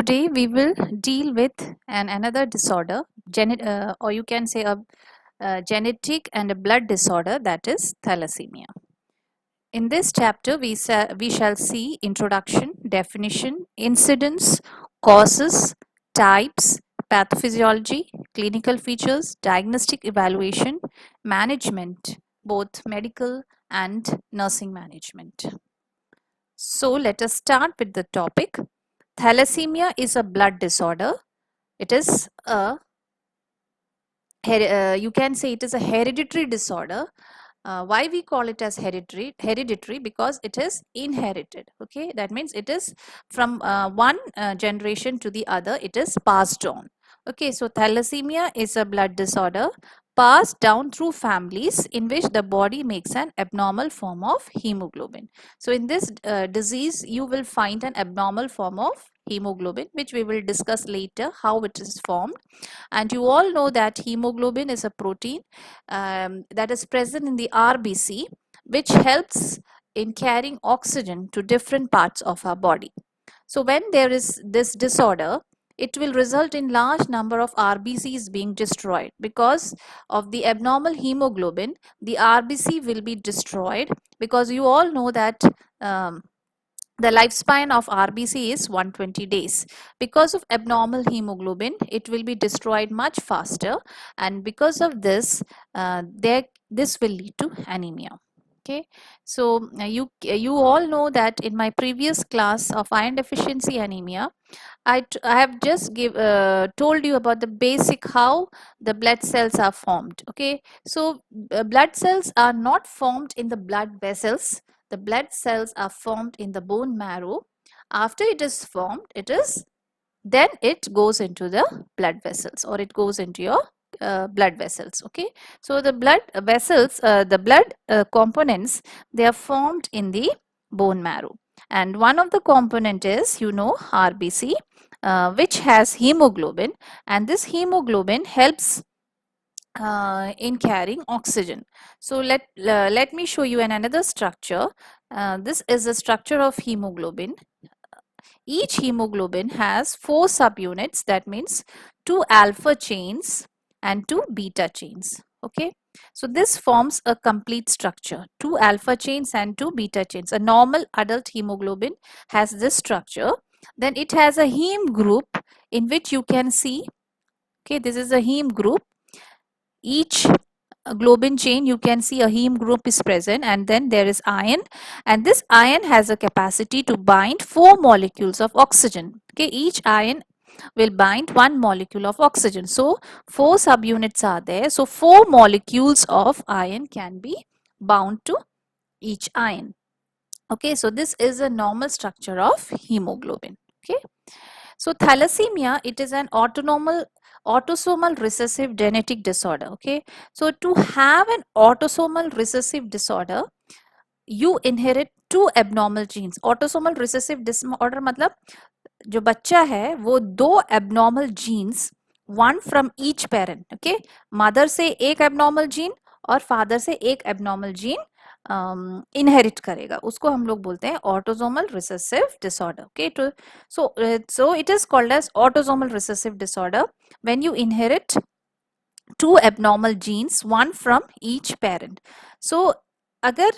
Today we will deal with another disorder, or you can say a genetic and a blood disorder, that is thalassemia. In this chapter, we shall see introduction, definition, incidence, causes, types, pathophysiology, clinical features, diagnostic evaluation, management, both medical and nursing management. So let us start with the topic. Thalassemia is a blood disorder. It is you can say it is a hereditary disorder. Why we call it as hereditary? Because it is inherited. Okay, that means it is from one generation to the other, it is passed on. Okay, so thalassemia is a blood disorder passed down through families in which the body makes an abnormal form of hemoglobin. So in this disease you will find an abnormal form of hemoglobin, which we will discuss later how it is formed. And you all know that hemoglobin is a protein that is present in the RBC, which helps in carrying oxygen to different parts of our body. So when there is this disorder, it will result in large number of RBCs being destroyed. Because of the abnormal hemoglobin, the RBC will be destroyed, because you all know that the lifespan of RBC is 120 days. Because of abnormal hemoglobin, it will be destroyed much faster, and because of this, this will lead to anemia. Okay, so you all know that in my previous class of iron deficiency anemia, I have just told you about the basic how the blood cells are formed. Okay, so blood cells are not formed in the blood vessels. The blood cells are formed in the bone marrow. After it is formed, then it goes into the blood vessels, or it goes into your blood vessels. Okay, so the blood vessels, the blood components, they are formed in the bone marrow, and one of the component is, RBC, which has hemoglobin, and this hemoglobin helps in carrying oxygen. So let me show you another structure. This is the structure of hemoglobin. Each hemoglobin has 4 subunits, that means 2 alpha chains and 2 beta chains. Okay, so this forms a complete structure, 2 alpha chains and 2 beta chains. A normal adult hemoglobin has this structure. Then it has a heme group, in which you can see, okay, this is a heme group. Each globin chain, you can see a heme group is present, and then there is iron, and this iron has a capacity to bind 4 molecules of oxygen. Okay, each iron will bind 1 molecule of oxygen. So 4 subunits are there, so 4 molecules of iron can be bound to each iron. Okay, so this is a normal structure of hemoglobin. Okay, so thalassemia, it is an autosomal recessive genetic disorder. Okay, so to have an autosomal recessive disorder, you inherit 2 abnormal genes. Autosomal recessive disorder मतलब जो बच्चा है वो 2 abnormal genes, one from each parent. Okay, mother से एक abnormal gene और father से एक abnormal gene इनहेरिट करेगा, उसको हम लोग बोलते हैं autosomal recessive disorder. Okay, so it is called as autosomal recessive disorder when you inherit 2 abnormal genes, one from each parent. So agar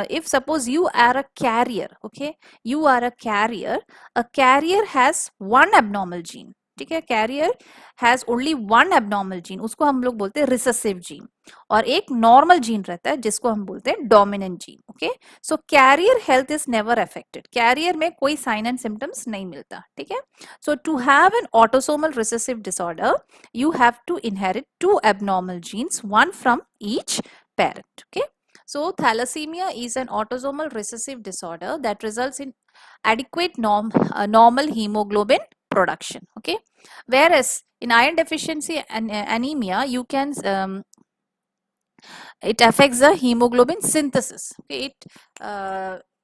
if suppose you are a carrier, okay, you are a carrier has one abnormal gene. ठीक है, carrier has only one abnormal gene, उसको हम लोग बोलते हैं recessive gene, और एक normal gene रहता है जिसको हम बोलते हैं dominant gene. Okay, so carrier health is never affected, carrier में कोई साइन एंड सिम्टम्स नहीं मिलता. ठीक है, so to have an autosomal recessive disorder, you have to inherit 2 abnormal genes, one from each parent. Okay, so thalassemia is an autosomal recessive disorder that results in adequate normal hemoglobin production. Okay, whereas in iron deficiency and anemia, you can it affects the hemoglobin synthesis. Okay, it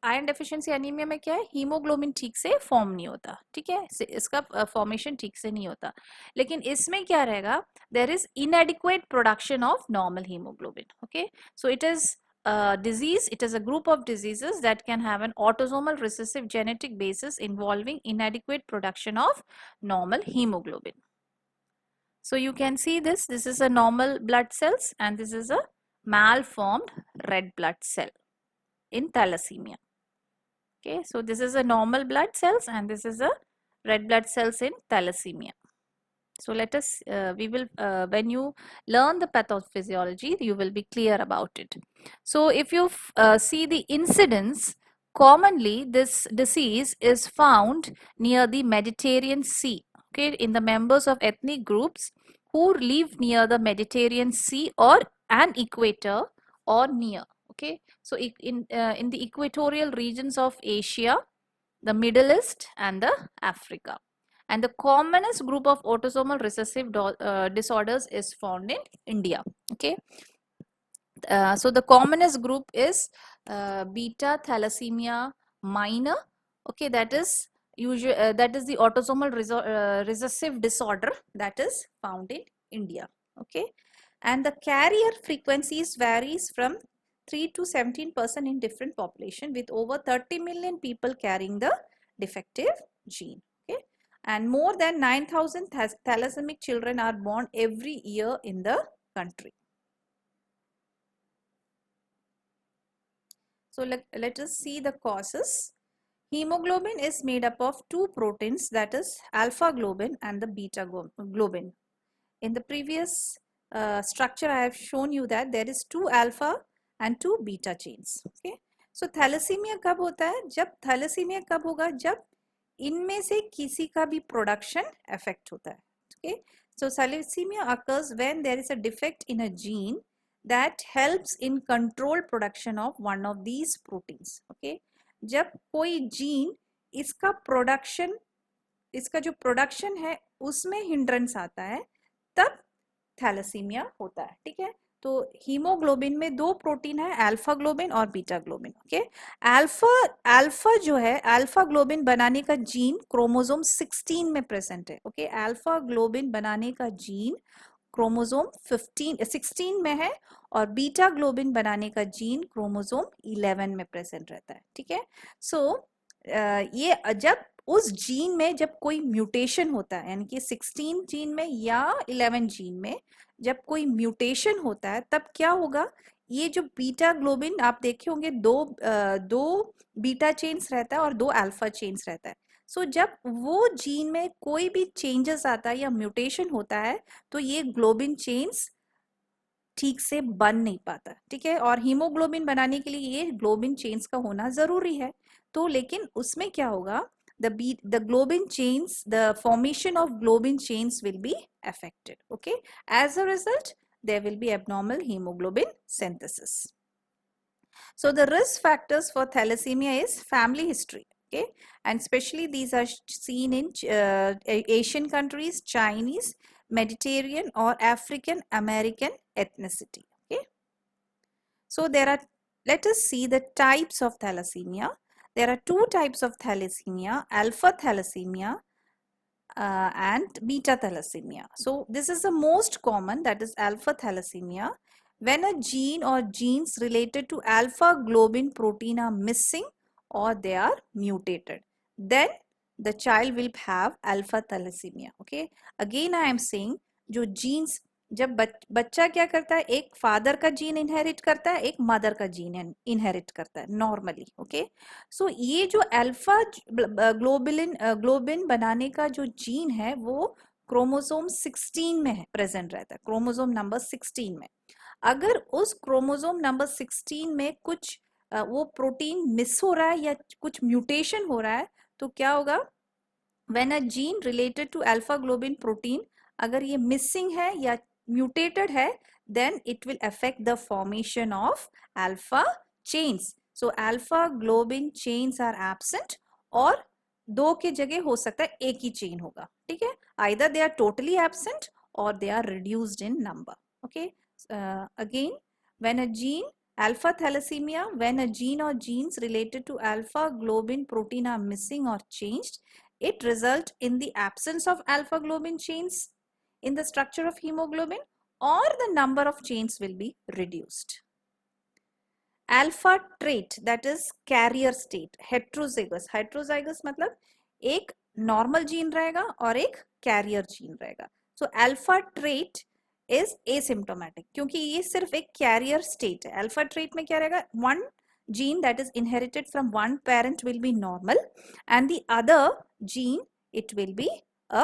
iron deficiency anaemia में क्या है, haemoglobin ठीक से form नहीं होता. ठीक है, इसका फॉर्मेशन ठीक से नहीं होता. लेकिन इसमें क्या रहेगा, there is inadequate production of normal haemoglobin. Okay, so it is disease, it is a group of diseases that can have an autosomal recessive genetic basis involving inadequate production of normal hemoglobin. So you can see this is a normal blood cells and this is a malformed red blood cell in thalassemia. Okay, so this is a normal blood cells and this is a red blood cells in thalassemia. So let us, when you learn the pathophysiology, you will be clear about it. So if you see the incidence, commonly this disease is found near the Mediterranean Sea, okay, in the members of ethnic groups who live near the Mediterranean Sea or an equator or near, okay. So in the equatorial regions of Asia, the Middle East and the Africa. And the commonest group of autosomal recessive disorders is found in India. Okay. So the commonest group is beta thalassemia minor. Okay, that is the autosomal recessive disorder that is found in India. Okay, and the carrier frequencies varies from 3 to 17% in different population, with over 30 million people carrying the defective gene. Okay, and more than 9,000 thalassemic children are born every year in the country. So let us see the causes. Hemoglobin is made up of two proteins, that is alpha globin and the beta globin. In the previous structure I have shown you that there is two alpha and two beta chains. Okay, so thalassemia कब होता है? जब thalassemia कब होगा? जब इनमें से किसी का भी production affect होता है. Okay, so thalassemia occurs when there is a defect in a gene that helps in control production of one of these proteins. Okay, जब कोई gene इसका production, इसका जो production है उसमें hindrance आता है, तब थैलेसीमिया होता है. ठीक है, तो हीमोग्लोबिन में दो प्रोटीन है, अल्फा ग्लोबिन और बीटा ग्लोबिन. ओके, अल्फा जो है, अल्फा ग्लोबिन बनाने का जीन क्रोमोसोम 16 में प्रेजेंट है. ओके, अल्फा ग्लोबिन बनाने का जीन क्रोमोसोम 16 में है और बीटा ग्लोबिन बनाने का जीन क्रोमोसोम 11 में प्रेजेंट रहता है. ठीक है, सो ये जब उस जीन में जब कोई म्यूटेशन होता है, यानी कि 16 जीन में या 11 जीन में जब कोई म्यूटेशन होता है, तब क्या होगा, ये जो बीटा ग्लोबिन आप देखे होंगे दो बीटा चेन्स रहता है और दो अल्फा चेन्स रहता है. सो जब वो जीन में कोई भी चेंजेस आता है या म्यूटेशन होता है, तो ये ग्लोबिन चेन्स ठीक से बन नहीं पाता. ठीक है, और हीमोग्लोबिन बनाने के लिए ये ग्लोबिन चेन्स का होना जरूरी है. तो लेकिन उसमें क्या होगा, the globin chains, the formation of globin chains will be affected. Okay, as a result there will be abnormal hemoglobin synthesis. So the risk factors for thalassemia is family history. Okay, and especially these are seen in Asian countries, Chinese, Mediterranean or African American ethnicity. Okay, so let us see the types of thalassemia. There are two types of thalassemia, alpha thalassemia and beta thalassemia. So this is the most common, that is alpha thalassemia, when a gene or genes related to alpha globin protein are missing or they are mutated. Then the child will have alpha thalassemia. Okay, again I am saying, जो genes, जब बच्चा क्या करता है, एक father का gene inherit करता है, एक मदर का जीन इनहेरिट करता है नॉर्मली. ओके, सो ये जो अल्फा ग्लोबिन बनाने का जो जीन है वो क्रोमोसोम 16 में है, प्रेजेंट रहता है, क्रोमोसोम नंबर 16 में. अगर उस क्रोमोसोम नंबर 16 में कुछ वो प्रोटीन मिस हो रहा है या कुछ म्यूटेशन हो रहा है, तो क्या होगा, when a gene related to alpha globin protein अगर ये मिसिंग है या mutated है, then it will affect the formation of alpha chains. So alpha globin chains are absent और दो के जगह हो सकता है एक ही चेन होगा. ठीक है, either they are totally absent or they are reduced in number. Okay, again, when a gene, alpha thalassemia, when a gene or genes related to alpha globin protein are missing or changed, it results in the absence of alpha globin chains in the structure of hemoglobin, or the number of chains will be reduced. Alpha trait that is carrier state, heterozygous, heterozygous मतलब एक normal gene रहेगा और एक career gene रहेगा. So alpha trait is asymptomatic, क्योंकि ये सिर्फ एक कैरियर स्टेट है. अल्फा ट्रेट में क्या रहेगा, one gene that is inherited from one parent will be normal and the other gene it will be a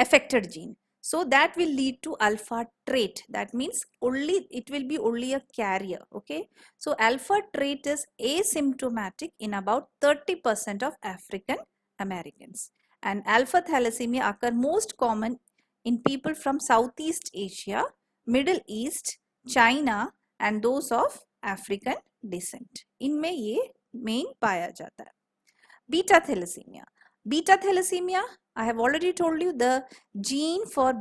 affected gene. So that will lead to alpha trait. That means only it will be only a carrier. Okay. So alpha trait is asymptomatic in about 30% of African Americans. And alpha thalassemia occur most common in people from Southeast Asia, Middle East, China and those of African descent. इनमें ये main पाया जाता है. Beta thalassemia. Beta thalassemia, I have already told you the gene for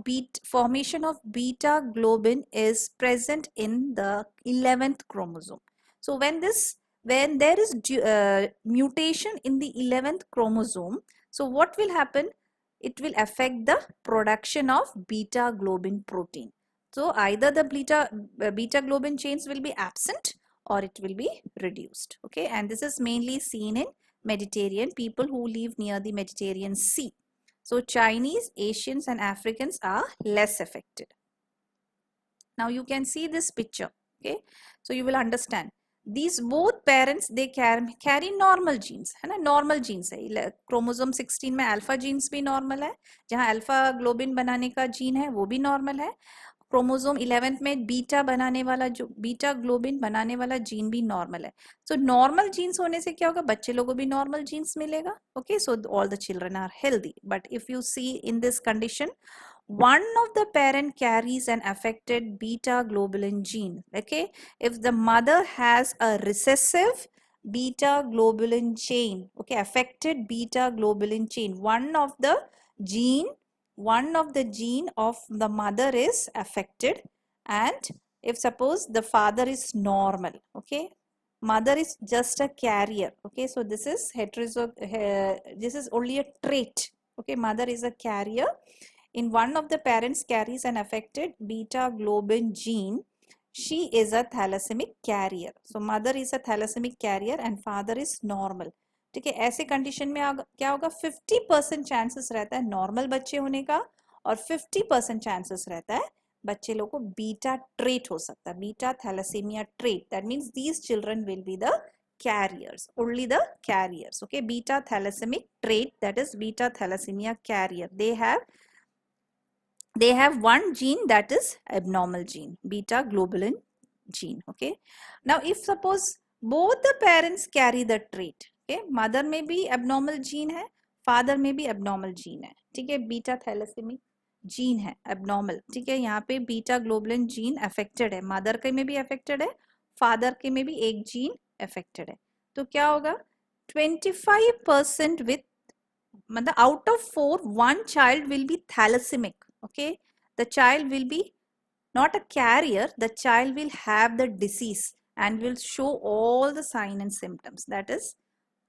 formation of beta globin is present in the 11th chromosome. So when there is mutation in the 11th chromosome, so what will happen? It will affect the production of beta globin protein. So either the beta globin chains will be absent or it will be reduced. Okay, and this is mainly seen in Mediterranean, people who live near the Mediterranean Sea. So Chinese, Asians and Africans are less affected. Now you can see this picture. Okay, so you will understand. These both parents, they carry normal genes, है ना, normal genes है. Chromosome 16 में alpha genes भी normal है, जहाँ alpha globin बनाने का gene है वो भी normal है. क्रोमोसोम 11th में बीटा बनाने वाला जो बीटा ग्लोबिन बनाने वाला जीन भी नॉर्मल है. सो नॉर्मल जीन्स होने से क्या होगा, बच्चे लोगों को भी नॉर्मल जीन्स मिलेगा. Okay, so all the children are healthy. But if you see in this condition, one of the parent carries an affected beta globulin gene. Okay, if the mother has a recessive beta globulin chain, okay, affected beta globulin chain, one of the gene of the mother is affected, and if suppose the father is normal, okay, mother is just a carrier. Okay, so this is this is only a trait. Okay, mother is a carrier. In one of the parents carries an affected beta globin gene, she is a thalassaemic carrier. So mother is a thalassaemic carrier and father is normal. ठीक है, ऐसे condition में क्या होगा, 50% chances रहता है normal बच्चे होने का और 50% चांसेस रहता है बच्चे लोग को बीटा ट्रेट हो सकता है, beta thalassaemia trait. That means these children will be the carriers, only the carriers. Okay, beta thalassaemic trait, that is beta thalassemia carrier, they have one gene that is abnormal gene, beta globulin gene. Okay, now if suppose both the parents carry the trait, okay, mother में भी abnormal gene है, father में भी abnormal gene है. ठीक है, beta thalassaemic gene है abnormal. ठीक है, यहाँ पे beta globulin gene affected है, mother के में भी affected है, father के में भी एक gene affected है. तो क्या होगा, 25% with मतलब out of 4 one child will be thalassemic. Okay, the child will be not a carrier, the child will have the disease and will show all the signs and symptoms. That is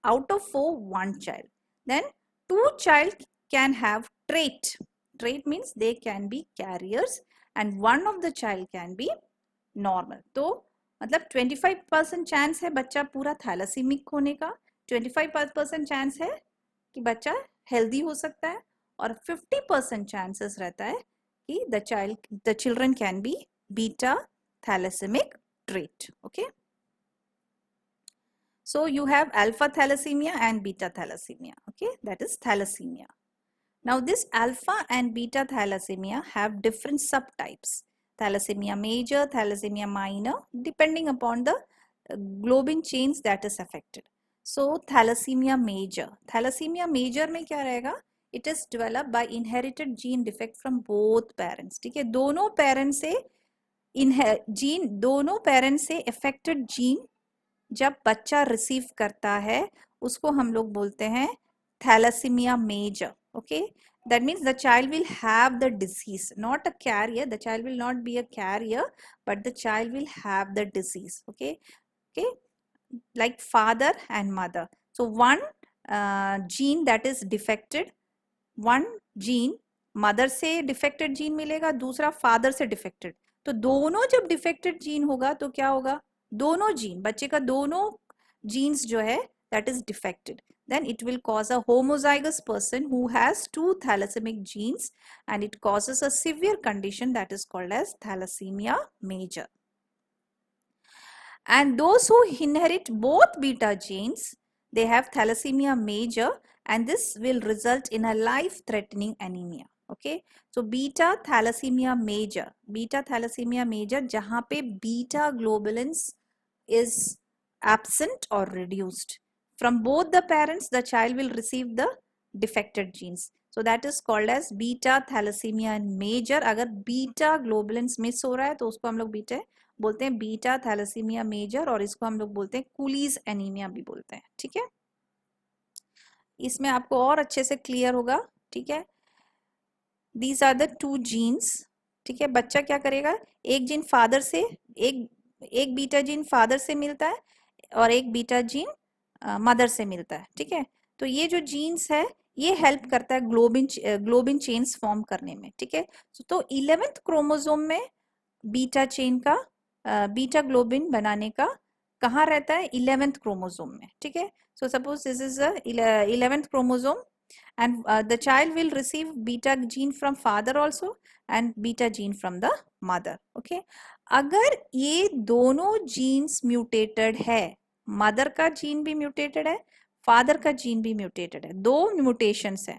out of 4 one child. Then 2 child can have trait. Trait means they can be carriers and one of the child can be normal. तो मतलब 25% chance है बच्चा पूरा thalassemic होने का, 25% chance है कि बच्चा हेल्दी हो सकता है और 50% चांसेस रहता है कि the children can be beta thalassemic trait. Okay, so you have alpha thalassemia and beta thalassemia. Okay, that is thalassemia. Now this alpha and beta thalassemia have different subtypes, thalassemia major, thalassemia minor, depending upon the globin chains that is affected. So thalassemia major में क्या रहेगा, it is developed by inherited gene defect from both parents. ठीक है, दोनों parents से affected gene जब बच्चा receive करता है उसको हम लोग बोलते हैं thalassemia major. Okay, that means the child will have the disease, not a carrier. The child will not be a carrier, but the child will have the disease. Okay, like father and mother. So one gene that is defected, one gene mother से defected gene मिलेगा, दूसरा father से defected. तो दोनों जब defected gene होगा तो क्या होगा, दोनों जीन, बच्चे का दोनों जीन्स जो है that is defected, then it will cause a homozygous person who has two thalassaemic genes, and it causes a severe condition that is called as thalassemia major. And those who inherit both beta genes, they have thalassemia major, and this will result in a life threatening anemia. Okay, so beta thalassemia major जहाँ पे beta globulins is absent or reduced from both the parents, the child will receive the defected genes. So that is called as beta thalassemia major. अगर beta globulins miss हो रहा है तो उसको हम लोग बोलते हैं बीटा थैलेसीमिया मेजर, और इसको हम लोग बोलते हैं कूलीज एनीमिया भी बोलते हैं. ठीक है, इसमें आपको और अच्छे से क्लियर होगा. ठीक है, these are the two genes. ठीक है, बच्चा क्या करेगा, एक जीन फादर से, एक बीटा जीन फादर से मिलता है और एक बीटा जीन मदर से मिलता है. ठीक है, तो ये जो जीन्स है ये हेल्प करता है ग्लोबिन चेन्स फॉर्म करने में. ठीक है, तो 11th क्रोमोसोम में बीटा चेन का बीटा ग्लोबिन बनाने का कहाँ रहता है, 11th क्रोमोसोम में. ठीक है, so suppose this is the 11th chromosome, and the child will receive beta gene from father also and beta gene from the mother. Okay, अगर ये दोनों जीन्स म्यूटेटेड है, मदर का जीन भी म्यूटेटेड है, फादर का जीन भी mutated है, दो म्यूटेशंस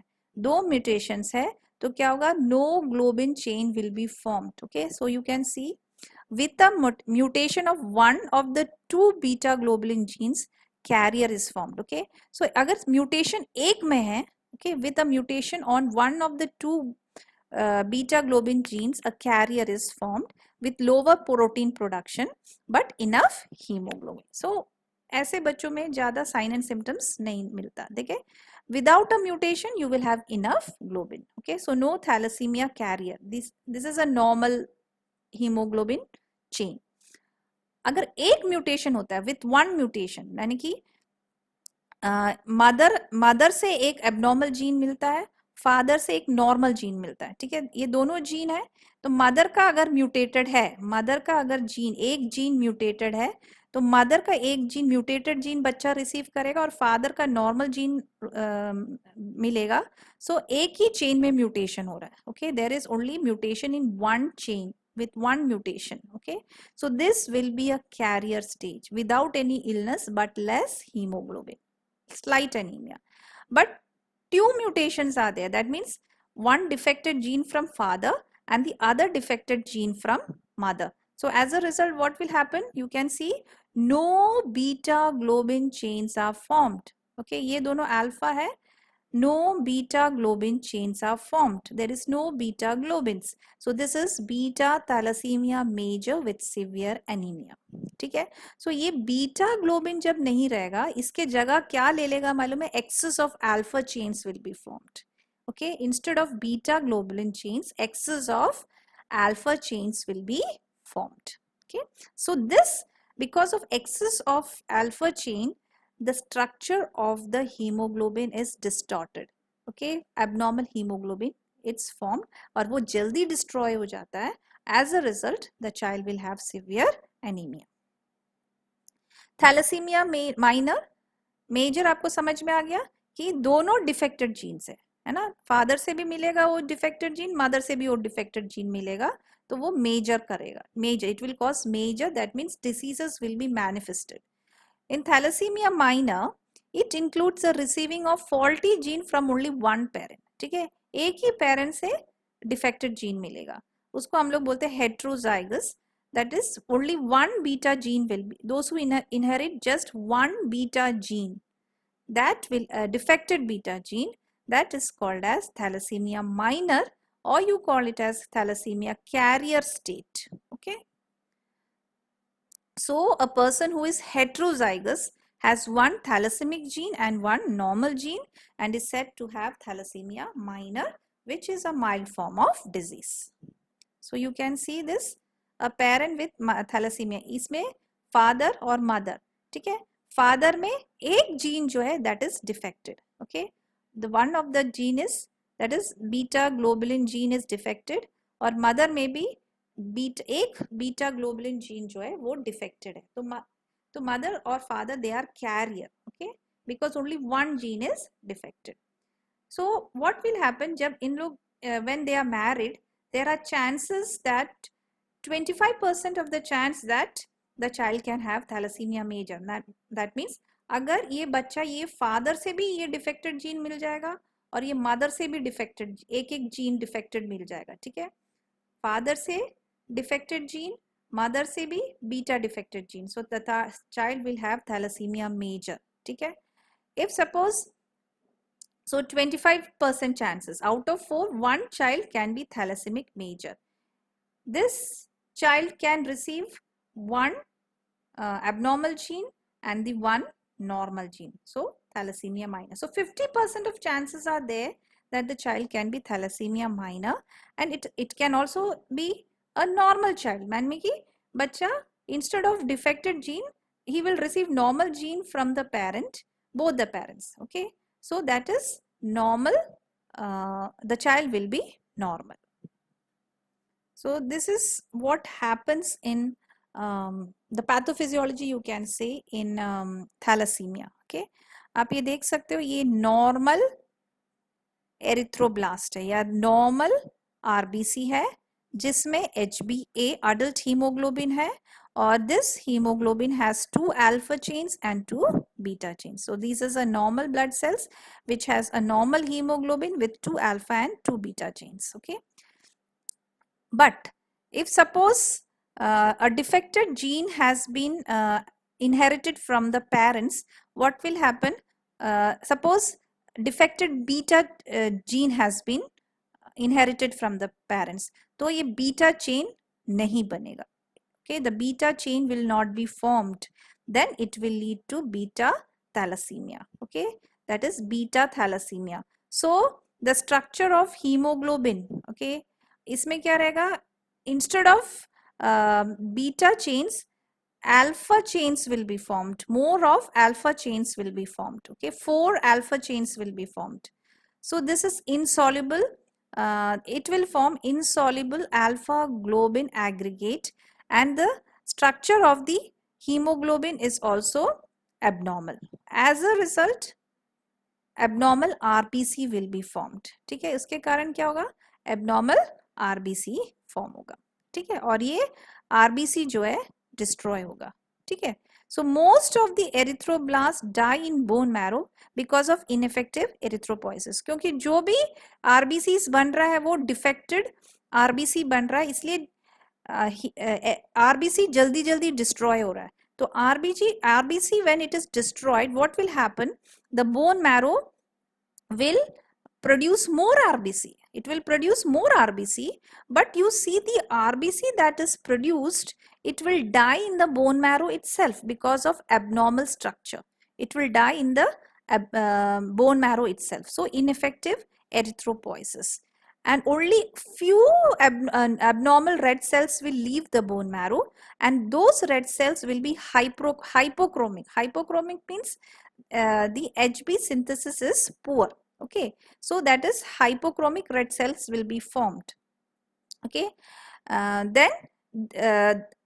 है, तो क्या होगा, no globin chain will be formed. Okay, so you can see with a mutation of one of the two beta globulin genes, carrier is formed. Okay, so अगर mutation एक में है, okay, with a mutation on one of the two beta globin genes, a carrier is formed with lower protein production but enough hemoglobin. So ऐसे बच्चों में ज्यादा sign and symptoms नहीं मिलता. देखिए, without a mutation you will have enough globin. Okay, so no thalassemia carrier. This is a normal haemoglobin chain. अगर एक mutation होता है विथ वन म्यूटेशन, यानी कि मदर से एक एबनॉर्मल जीन मिलता है, फादर से एक नॉर्मल जीन मिलता है. ठीक है, ये दोनों जीन है, तो मदर का अगर म्यूटेटेड है, मदर का अगर जीन एक जीन म्यूटेटेड है, तो मदर का एक जीन म्यूटेटेड जीन बच्चा रिसीव करेगा और फादर का नॉर्मल जीन मिलेगा. सो एक ही चेन में म्यूटेशन हो रहा है. Okay, there is only mutation in one chain with one mutation. Okay, so this will be a carrier stage without any illness but less hemoglobin, slight anemia. But two mutations are there, that means one defected gene from father and the other defected gene from mother. So as a result, what will happen, you can see no beta globin chains are formed. Okay, ये दोनों alpha है, no beta globin chains are formed, there is no beta globins. So this is beta thalassemia major with severe anemia. ठीक है, so ये beta globin जब नहीं रहेगा, इसके जगह क्या ले लेगा मालूम है, excess of alpha chains will be formed. Okay, instead of beta globulin chains, excess of alpha chains will be formed. Okay, so this, because of excess of alpha chain, the structure of the hemoglobin is distorted. Okay, abnormal hemoglobin it's formed और वो जल्दी destroy हो जाता है. As a result, the child will have severe anemia. Thalassemia minor, major आपको समझ में आ गया कि दोनों defected genes है ना, फादर से भी मिलेगा वो defected gene, मदर से भी वो defected gene मिलेगा, तो वो major करेगा. Major, it will cause major, that means diseases will be manifested. In thalassemia minor, it includes the receiving of faulty gene from only one parent. ठीक है, एक ही parent से defected gene मिलेगा, उसको हम लोग बोलते हैं heterozygous. That is, only one beta gene will be, those who inherit just one beta gene, that will defected beta gene, that is called as thalassemia minor, or you call it as thalassemia carrier state. Okay, so a person who is heterozygous has one thalassemic gene and one normal gene and is said to have thalassemia minor, which is a mild form of disease. So you can see this, a parent with thalassemia, इसमें father और mother. ठीक है, father में एक gene जो है that is defected. Okay, the one of the gene is, that is beta globulin gene is defected, और mother में भी एक बीटा ग्लोबुलिन जीन जो है वो डिफेक्टेड है, तो मदर और father they are carrier, okay, because only one gene is defected. So what will happen जब इन लोग when they are married, there are chances that 25% of the chance that the child can have thalassemia major. That means अगर ये बच्चा ये father से भी ये defected gene मिल जाएगा और ये मदर से भी डिफेक्टेड एक जीन डिफेक्टेड मिल जाएगा, ठीक है, फादर से डिफेक्टेड जीन, मदर से भी beta defected gene, so the child will have thalassaemia major, ठीक है. If suppose so 25% chances out of 4, one child can be thalassemic major. This child can receive one abnormal gene and the one normal gene, so thalassemia minor. So 50% of chances are there that the child can be thalassemia minor, and it can also be a normal child. मान में कि बच्चा instead of defected gene he will receive normal gene from the parent, both the parents, okay. So that is normal, the child will be normal. So this is what happens in the pathophysiology, you can say, in thalassemia, okay. आप ये देख सकते हो ये normal erythroblast है या normal RBC है जिसमें HbA adult hemoglobin है और this hemoglobin has 2 alpha chains and 2 beta chains. So this is a normal blood cells which has a normal hemoglobin with 2 alpha and 2 beta chains, okay. But if suppose a defected gene has been inherited from the parents, what will happen? Suppose defected beta gene has been inherited from the parents, तो ये beta chain नहीं बनेगा, okay. The beta chain will not be formed, then it will lead to beta thalassemia, okay. That is beta thalassemia. So the structure of hemoglobin, okay, इसमें क्या रहेगा? Instead of beta chains, alpha chains will be formed. More of alpha chains will be formed, okay. 4 alpha chains will be formed. So this is insoluble. It will form insoluble alpha globin aggregate, and the structure of the hemoglobin is also abnormal. As a result, abnormal RBC will be formed, ठीक है. इसके कारण क्या होगा? Abnormal RBC form होगा, ठीक है, और ये RBC जो है डिस्ट्रॉय होगा, ठीक है. So most of the erythroblasts die in bone marrow because of ineffective erythropoiesis. क्योंकि जो भी RBCs बन रहा है वो defected RBC बन रहा है, इसलिए RBC जल्दी जल्दी डिस्ट्रॉय हो रहा है. तो RBC when it is destroyed, what will happen? The bone marrow will produce more RBC. It will produce more RBC, but you see the RBC that is produced, it will die in the bone marrow itself because of abnormal structure. It will die in the bone marrow itself. So ineffective erythropoiesis. And only few abnormal red cells will leave the bone marrow, and those red cells will be hypochromic. Hypochromic means the Hb synthesis is poor, okay. So that is hypochromic red cells will be formed, okay. Then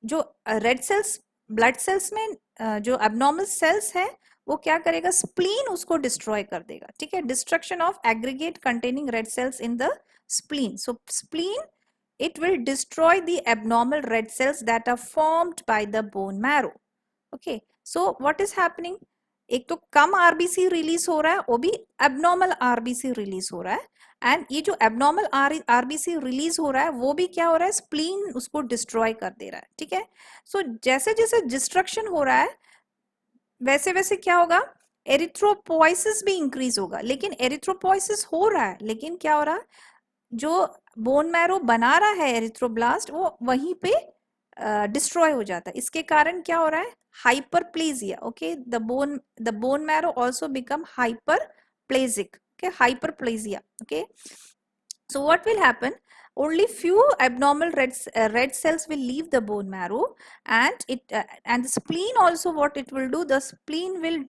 जो red cells blood cells में जो abnormal cells है वो क्या करेगा? spleen उसको destroy कर देगा, ठीक है. destruction of aggregate containing red cells in the spleen. So spleen, it will destroy the abnormal red cells that are formed by the bone marrow, okay. So what is happening? एक तो कम RBC release हो रहा है, वो भी abnormal RBC release हो रहा है, एंड ये जो एबनॉर्मल आरबीसी रिलीज हो रहा है वो भी क्या हो रहा है? स्प्लीन उसको डिस्ट्रॉय कर दे रहा है, ठीक है. सो जैसे जैसे डिस्ट्रक्शन हो रहा है वैसे वैसे क्या होगा? एरिथ्रोपोइसिस भी इंक्रीज होगा. लेकिन एरिथ्रोपोइसिस हो रहा है, लेकिन क्या हो रहा है? जो बोन मैरो बना रहा है एरिथ्रोब्लास्ट वो वहीं पे डिस्ट्रॉय हो जाता है. इसके कारण क्या हो रहा है? hyperplasia, okay. The bone marrow also become hyperplasic, okay. Hyperplasia, okay. So what will happen? Only few abnormal red cells will leave the bone marrow, and and the spleen also, what it will do? The spleen will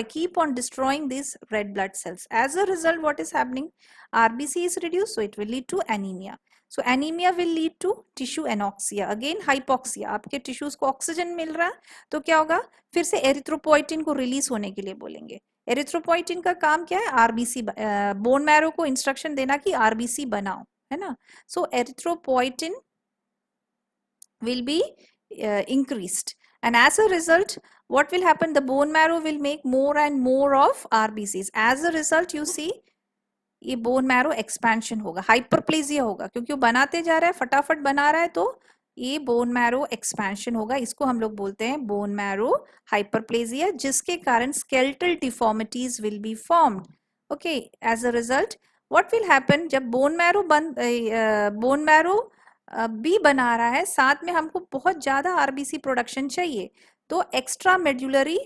keep on destroying these red blood cells. As a result, what is happening? RBC is reduced, so it will lead to anemia. So anemia will lead to tissue anoxia, again hypoxia. आपके tissues को oxygen मिल रहा है तो क्या होगा, फिर से erythropoietin को रिलीज होने के लिए बोलेंगे. एरिथ्रोपोइटिन का काम क्या है, आरबीसी, बोन मैरो को इंस्ट्रक्शन देना कि आरबीसी बनाओ, है ना. सो erythropoietin will be increased, and as a result what will happen, the bone marrow will make more and more of RBCs. as a result you see ये bone marrow expansion होगा, hyperplasia होगा, क्योंकि वो बनाते जा रहा है, फटाफट बना रहा है, तो ये बोन मैरो एक्सपेंशन होगा. इसको हम लोग बोलते हैं बोन मैरो हाइपरप्लेजिया, जिसके कारण skeletal deformities will be formed. Okay, as a result what will happen, जब बोन मैरो भी बना रहा है, साथ में हमको बहुत ज्यादा आरबीसी प्रोडक्शन चाहिए, तो extra medullary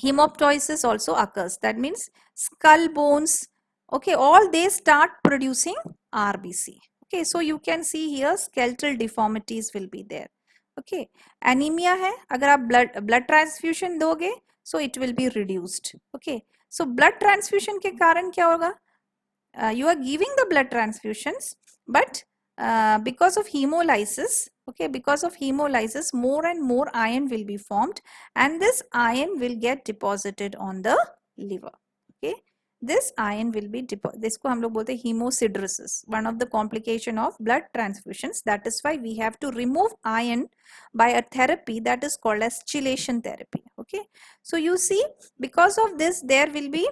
hemoptysis also occurs. That means skull bones, okay, all they start producing RBC. Okay, so you can see here skeletal deformities will be there. Okay, anemia है, अगर आप blood transfusion दोगे, so it will be reduced. Okay, so blood transfusion के कारण क्या होगा, you are giving the blood transfusions, but because of hemolysis, okay, because of hemolysis more and more iron will be formed, and this iron will get deposited on the liver. Okay, this iron will be इसको हम लोग बोलते हैं hemosidrosis, one of the complication of blood transfusions. That is why we have to remove iron by a therapy that is called as chelation therapy. Okay, so you see, because of this there will be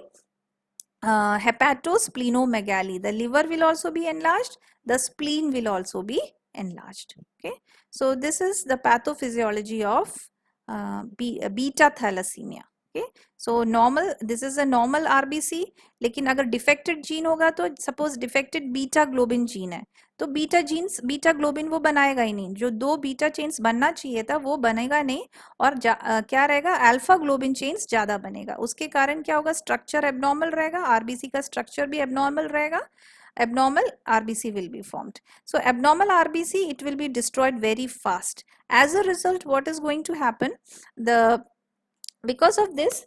hepatosplenomegaly. The liver will also be enlarged, the spleen will also be enlarged. Okay, so this is the pathophysiology of beta thalassemia. Okay, so normal, this is a normal RBC, लेकिन अगर defected gene होगा, तो suppose defected beta globin gene है, तो beta globin वो बनाएगा ही नहीं, जो 2 बीटा चेन्स बनना चाहिए था वो बनेगा नहीं, और क्या रहेगा, अल्फा ग्लोबिन चेन्स ज्यादा बनेगा. उसके कारण क्या होगा, स्ट्रक्चर एबनॉर्मल रहेगा, आरबीसी का स्ट्रक्चर भी एबनॉर्मल रहेगा, abnormal RBC will be formed. So abnormal RBC, it will be destroyed very fast. As a result, what is going to happen, because of this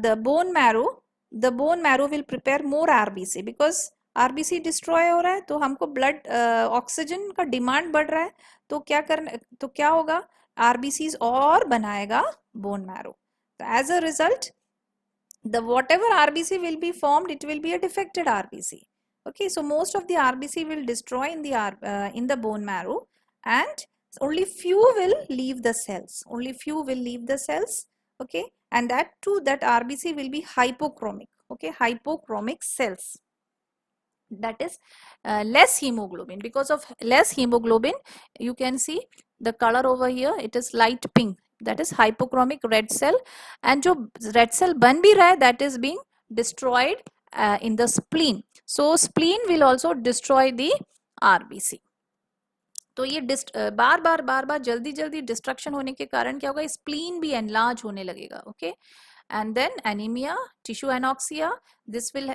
the bone marrow will prepare more RBC, because RBC destroy हो रहा है, तो हमको blood oxygen का demand बढ़ रहा है, तो क्या होगा, आरबीसीज और बनाएगा बोन मैरो. तो as a result the whatever RBC will be formed, it will be a defected RBC. Okay, so most of the RBC will destroy in the bone marrow, and only few will leave the cells. Okay, and that too, that RBC will be hypochromic. Okay, hypochromic cells. That is less hemoglobin. Because of less hemoglobin, you can see the color over here, it is light pink. That is hypochromic red cell, and जो red cell बन भी रहा है, that is being destroyed in the spleen. So spleen will also destroy the RBC. तो ये बार बार जल्दी destruction होने के कारण क्या होगा, स्प्लीन भी एनलार्ज होने लगेगा. Okay, and then anemia, tissue anoxia, this will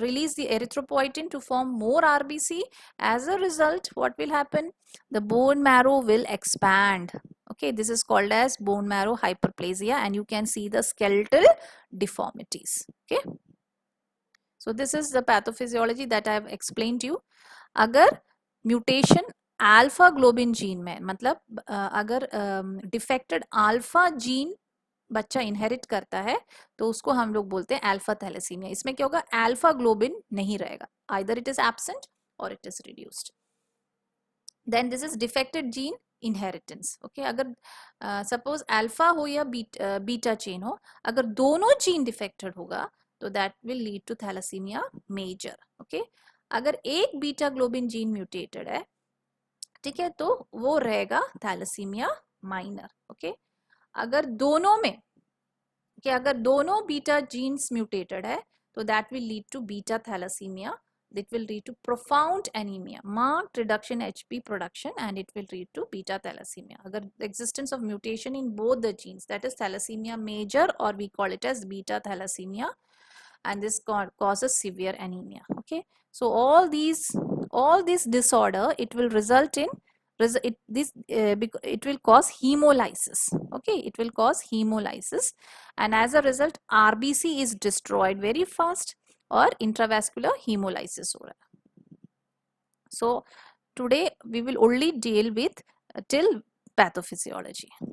release the erythropoietin to form more RBC. As a result, what will happen, the bone marrow will expand. Okay, this is called as bone marrow hyperplasia, and you can see the skeletal deformities. Okay, so this is the pathophysiology that I have explained to you. अगर mutation alpha globin gene में, मतलब अगर defected alpha gene बच्चा inherit करता है, तो उसको हम लोग बोलते हैं अल्फा थैलेसीमिया. इसमें क्या होगा, अल्फा ग्लोबिन नहीं रहेगा, either it is absent or it is reduced. Then this is defected gene inheritance. Okay, अगर सपोज अल्फा हो या बीटा चेन हो, अगर दोनों जीन डिफेक्टेड होगा तो that will lead to thalassaemia major. Okay, अगर एक बीटा ग्लोबिन जीन म्यूटेटेड है, ठीक है, तो वो रहेगा थैलेसीमिया माइनर. ओके, अगर दोनों बीटा जीन्स म्यूटेटेड है, तो that will lead to beta thalassaemia. It will lead to profound anemia, marked reduction HP production, and it will lead to beta thalassemia. Agar the existence of mutation in both the genes, that is thalassemia major, or we call it as beta thalassemia, and this causes severe anemia. Okay, so all this disorder, it will result in it will cause hemolysis. Okay, it will cause hemolysis, and as a result RBC is destroyed very fast, और intravascular haemolysis हो रहा है. So today we will only deal with till pathophysiology.